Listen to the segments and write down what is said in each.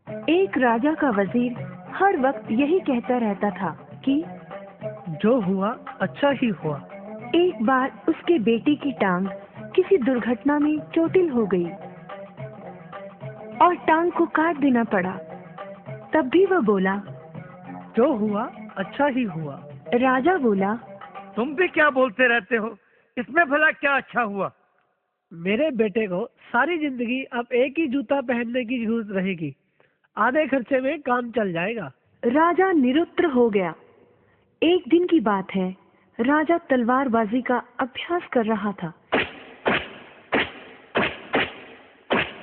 एक राजा का वजीर हर वक्त यही कहता रहता था कि जो हुआ अच्छा ही हुआ। एक बार उसके बेटे की टांग किसी दुर्घटना में चोटिल हो गई और टांग को काट देना पड़ा। तब भी वह बोला, जो हुआ अच्छा ही हुआ। राजा बोला, तुम भी क्या बोलते रहते हो, इसमें भला क्या अच्छा हुआ? मेरे बेटे को सारी जिंदगी अब एक ही जूता पहनने की जरूरत रहेगी, आधे खर्चे में काम चल जाएगा। राजा निरुत्तर हो गया। एक दिन की बात है, राजा तलवारबाजी का अभ्यास कर रहा था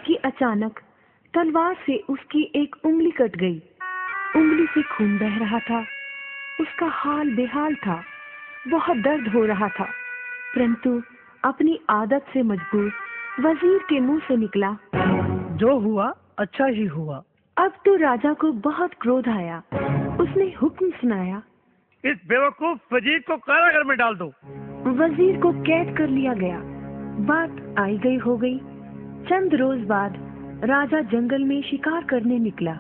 कि अचानक तलवार से उसकी एक उंगली कट गई। उंगली से खून बह रहा था। उसका हाल बेहाल था। बहुत दर्द हो रहा था, परंतु अपनी आदत से मजबूर वजीर के मुंह से निकला, जो हुआ अच्छा ही हुआ। अब तो राजा को बहुत क्रोध आया। उसने हुक्म सुनाया, इस बेवकूफ वजीर को कारागार में डाल दो। वजीर को कैद कर लिया गया। बात आई गई हो गई। चंद रोज बाद राजा जंगल में शिकार करने निकला।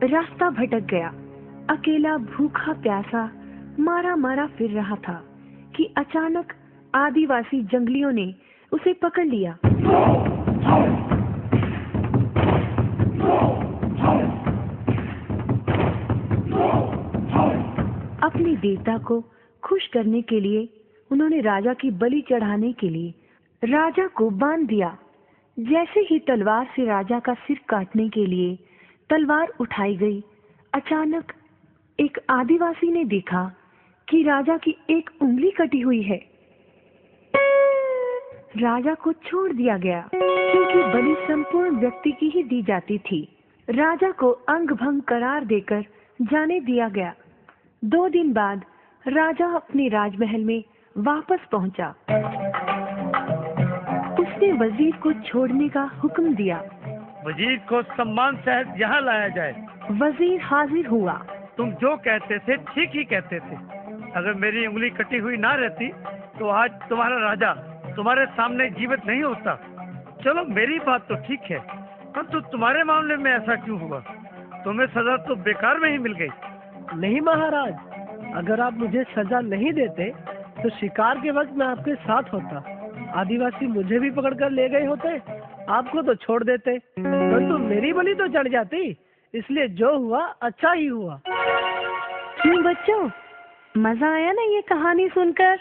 रास्ता भटक गया। अकेला भूखा प्यासा मारा मारा फिर रहा था कि अचानक आदिवासी जंगलियों ने उसे पकड़ लिया। अपने देवता को खुश करने के लिए उन्होंने राजा की बलि चढ़ाने के लिए राजा को बांध दिया। जैसे ही तलवार से राजा का सिर काटने के लिए तलवार उठाई गई, अचानक एक आदिवासी ने देखा कि राजा की एक उंगली कटी हुई है। राजा को छोड़ दिया गया क्योंकि बलि संपूर्ण व्यक्ति की ही दी जाती थी। राजा को अंग भंग करार देकर जाने दिया गया। 2 दिन बाद राजा अपने राजमहल में वापस पहुंचा। उसने वजीर को छोड़ने का हुक्म दिया। वजीर को सम्मान सहित यहाँ लाया जाए। वजीर हाजिर हुआ। तुम जो कहते थे ठीक ही कहते थे। अगर मेरी उंगली कटी हुई ना रहती तो आज तुम्हारा राजा तुम्हारे सामने जीवित नहीं होता। चलो मेरी बात तो ठीक है, परंतु तुम्हारे मामले में ऐसा क्यों हुआ? तुम्हें सजा तो बेकार में ही मिल गई। नहीं महाराज, अगर आप मुझे सजा नहीं देते तो शिकार के वक्त मैं आपके साथ होता। आदिवासी मुझे भी पकड़कर ले गए होते, आपको तो छोड़ देते, परंतु मेरी बलि तो चढ़ जाती। इसलिए जो हुआ अच्छा ही हुआ। क्यों बच्चों, मजा आया ना ये कहानी सुनकर?